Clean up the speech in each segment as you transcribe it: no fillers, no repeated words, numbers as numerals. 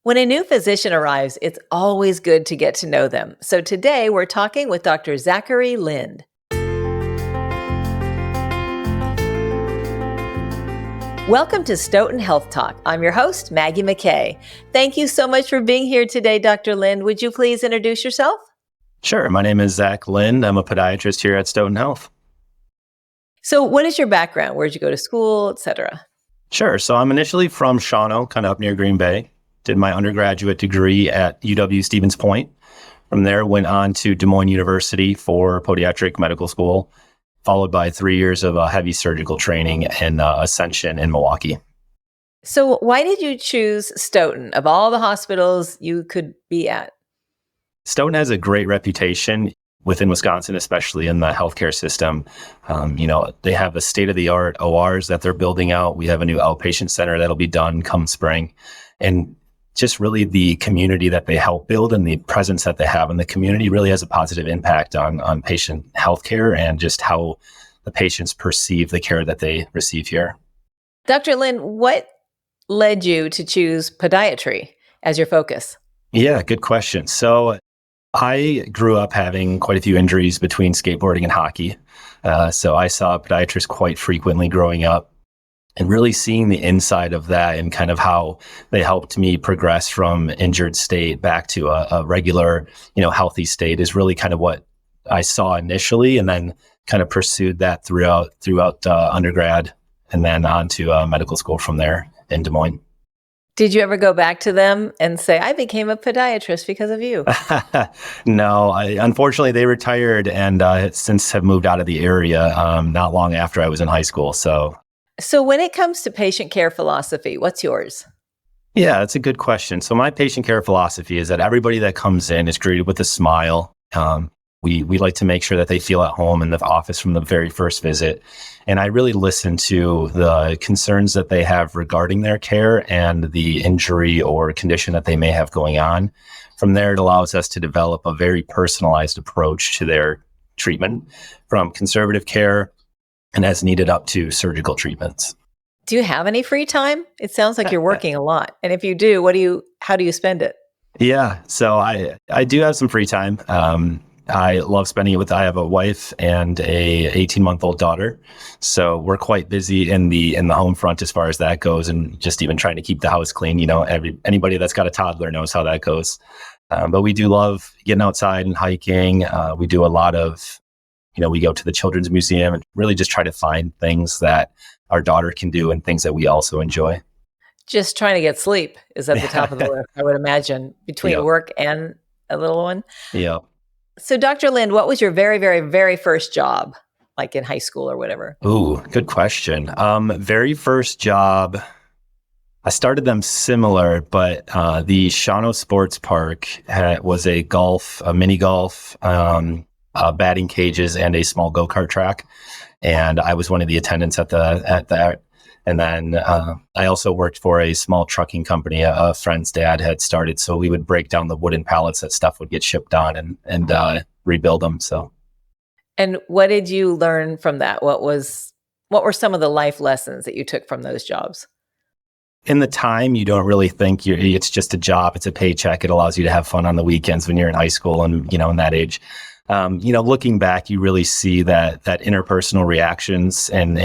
When a new physician arrives, it's always good to get to know them. So today we're talking with Dr. Zachary Lind. Welcome to Stoughton Health Talk. I'm your host, Maggie McKay. Thank you so much for being here today, Dr. Lind. Would you please introduce yourself? Sure. My name is Zach Lind. I'm a podiatrist here at Stoughton Health. So what is your background? Where'd you go to school, etc.? Sure. So I'm initially from Shawano, kind of up near Green Bay. Did my undergraduate degree at UW-Stevens Point. From there, went on to Des Moines University for podiatric medical school, followed by 3 years of heavy surgical training in Ascension in Milwaukee. So why did you choose Stoughton of all the hospitals you could be at? Stoughton has a great reputation within Wisconsin, especially in the healthcare system. They have a state-of-the-art ORs that they're building out. We have a new outpatient center that'll be done come spring. And just really the community that they help build and the presence that they have in the community really has a positive impact on patient healthcare and just how the patients perceive the care that they receive here. Dr. Lind, what led you to choose podiatry as your focus? Yeah, good question. So I grew up having quite a few injuries between skateboarding and hockey. So I saw a podiatrist quite frequently growing up. And really seeing the inside of that and kind of how they helped me progress from injured state back to a regular, healthy state is really kind of what I saw initially, and then kind of pursued that throughout undergrad, and then on to medical school from there in Des Moines. Did you ever go back to them and say, I became a podiatrist because of you? No, unfortunately, they retired and since have moved out of the area not long after I was in high school. So when it comes to patient care philosophy, what's yours? Yeah, that's a good question. So my patient care philosophy is that everybody that comes in is greeted with a smile. We like to make sure that they feel at home in the office from the very first visit. And I really listen to the concerns that they have regarding their care and the injury or condition that they may have going on. From there, it allows us to develop a very personalized approach to their treatment, from conservative care and as needed up to surgical treatments. Do you have any free time? It sounds like you're working a lot. And if you do, how do you spend it? Yeah, so I do have some free time. I love spending it I have a wife and a 18-month-old daughter. So we're quite busy in the home front as far as that goes, and just even trying to keep the house clean. Anybody that's got a toddler knows how that goes. But we do love getting outside and hiking. We do a lot of we go to the Children's Museum and really just try to find things that our daughter can do and things that we also enjoy. Just trying to get sleep is at the top of the list, I would imagine, between work and a little one. Yeah. So Dr. Lind, what was your very, very, very first job, like in high school or whatever? Ooh, good question. Very first job, I started them similar, but the Shawano Sports Park was a mini golf, batting cages, and a small go-kart track. And I was one of the attendants at that. And then I also worked for a small trucking company a friend's dad had started. So we would break down the wooden pallets that stuff would get shipped on and rebuild them. So. And what did you learn from that? What were some of the life lessons that you took from those jobs? In the time, you don't really think it's just a job. It's a paycheck. It allows you to have fun on the weekends when you're in high school and, in that age. Looking back, you really see that interpersonal reactions and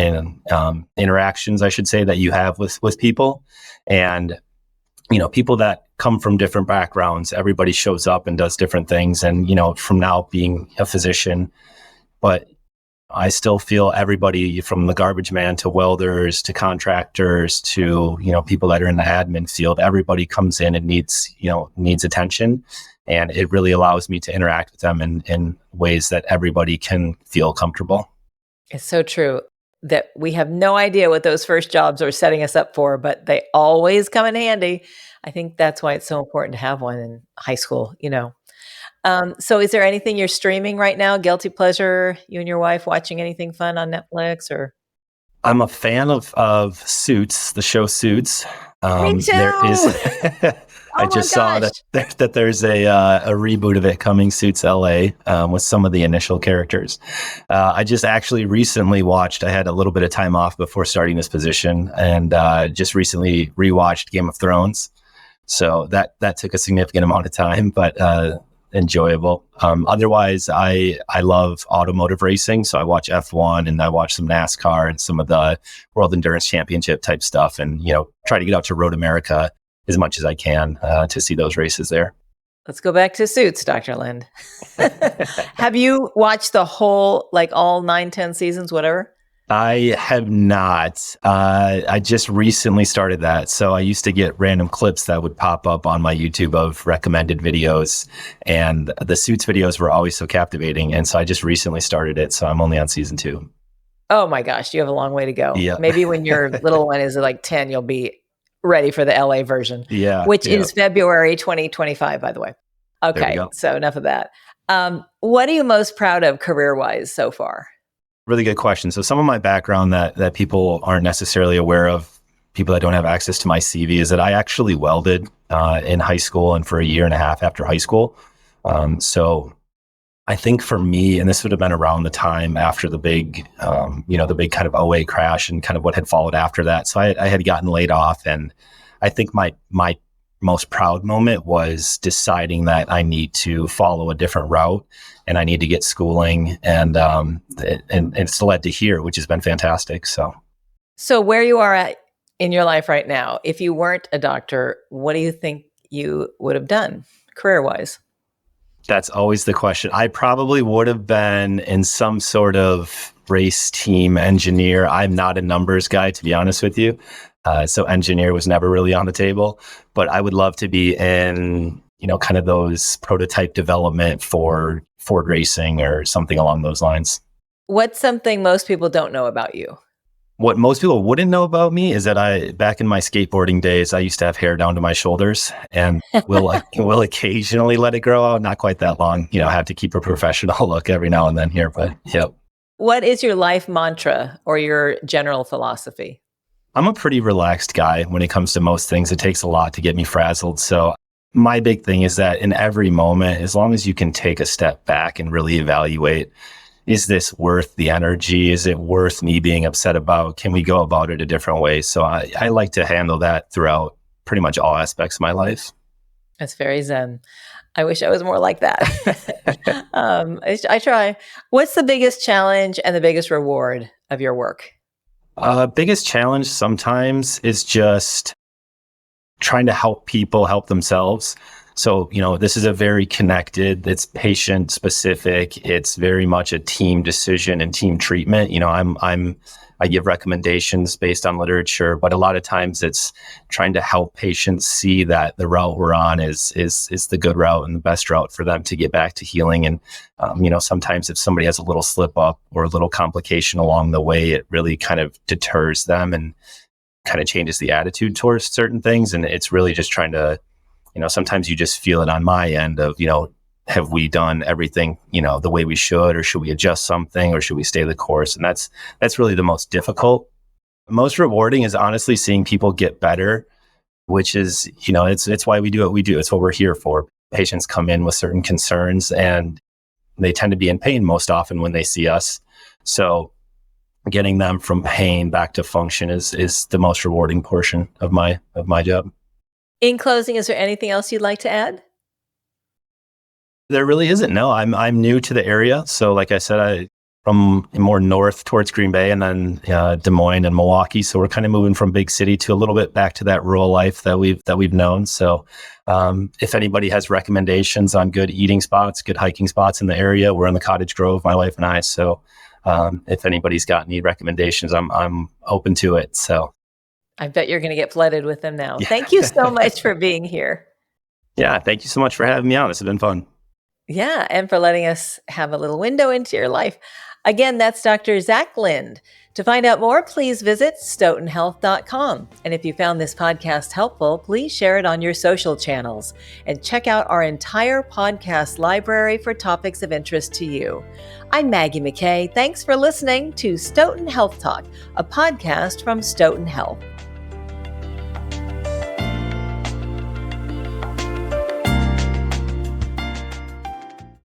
interactions, I should say, that you have with people, and people that come from different backgrounds. Everybody shows up and does different things, and from now being a physician, but I still feel everybody from the garbage man to welders to contractors to people that are in the admin field. Everybody comes in and needs attention. And it really allows me to interact with them in ways that everybody can feel comfortable. It's so true that we have no idea what those first jobs are setting us up for, but they always come in handy. I think that's why it's so important to have one in high school, So is there anything you're streaming right now? Guilty pleasure, you and your wife watching anything fun on Netflix or? I'm a fan of Suits, the show Suits. Me too. There is. I just saw that there's a reboot of it coming, Suits LA, with some of the initial characters. I just actually recently watched. I had a little bit of time off before starting this position, and just recently rewatched Game of Thrones. So that took a significant amount of time, but enjoyable. Otherwise, I love automotive racing. So I watch F1 and I watch some NASCAR and some of the World Endurance Championship type stuff, and try to get out to Road America as much as I can to see those races there. Let's go back to Suits, Dr. Lind. Have you watched the whole, all 9, 10 seasons, whatever? I have not. I just recently started that. So I used to get random clips that would pop up on my YouTube of recommended videos, and the Suits videos were always so captivating. And so I just recently started it. So I'm only on season 2. Oh my gosh, you have a long way to go. Yeah. Maybe when your little one is 10, you'll be ready for the LA version, which is February 2025, by the way. Okay, so enough of that. What are you most proud of career-wise so far? Really good question. So some of my background that people aren't necessarily aware of, people that don't have access to my CV, is that I actually welded in high school and for a year and a half after high school. So I think for me, and this would have been around the time after the big, the big kind of '08 crash and kind of what had followed after that. So I had gotten laid off, and I think my most proud moment was deciding that I need to follow a different route and I need to get schooling, and it's led to here, which has been fantastic. So where you are at in your life right now, if you weren't a doctor, what do you think you would have done career-wise? That's always the question. I probably would have been in some sort of race team engineer. I'm not a numbers guy, to be honest with you. So engineer was never really on the table, but I would love to be in, kind of those prototype development for Ford Racing or something along those lines. What's something most people don't know about you? What most people wouldn't know about me is that back in my skateboarding days, I used to have hair down to my shoulders, and will occasionally let it grow out. Not quite that long. I have to keep a professional look every now and then here, but yep. What is your life mantra or your general philosophy? I'm a pretty relaxed guy when it comes to most things. It takes a lot to get me frazzled. So my big thing is that in every moment, as long as you can take a step back and really evaluate, is this worth the energy? Is it worth me being upset about? Can we go about it a different way? So I like to handle that throughout pretty much all aspects of my life. That's very Zen. I wish I was more like that. I try. What's the biggest challenge and the biggest reward of your work? Biggest challenge sometimes is just trying to help people help themselves. So, this is a very connected, it's patient specific. It's very much a team decision and team treatment. I give recommendations based on literature, but a lot of times it's trying to help patients see that the route we're on is the good route and the best route for them to get back to healing. And, sometimes if somebody has a little slip up or a little complication along the way, it really kind of deters them and kind of changes the attitude towards certain things. And it's really just trying to, sometimes you just feel it on my end of, have we done everything, the way we should, or should we adjust something, or should we stay the course? And that's really the most difficult. Most rewarding is honestly seeing people get better, which is, it's why we do what we do. It's what we're here for. Patients come in with certain concerns and they tend to be in pain most often when they see us. So getting them from pain back to function is the most rewarding portion of my job. In closing, is there anything else you'd like to add? There really isn't. No, I'm new to the area. So like I said, I'm from more north towards Green Bay and then Des Moines and Milwaukee. So we're kind of moving from big city to a little bit back to that rural life that we've known. So if anybody has recommendations on good eating spots, good hiking spots in the area, we're in the Cottage Grove, my wife and I. So if anybody's got any recommendations, I'm open to it. So I bet you're going to get flooded with them now. Yeah. Thank you so much for being here. Yeah, thank you so much for having me on. This has been fun. Yeah, and for letting us have a little window into your life. Again, that's Dr. Zach Lind. To find out more, please visit stoughtonhealth.com. And if you found this podcast helpful, please share it on your social channels and check out our entire podcast library for topics of interest to you. I'm Maggie McKay. Thanks for listening to Stoughton Health Talk, a podcast from Stoughton Health.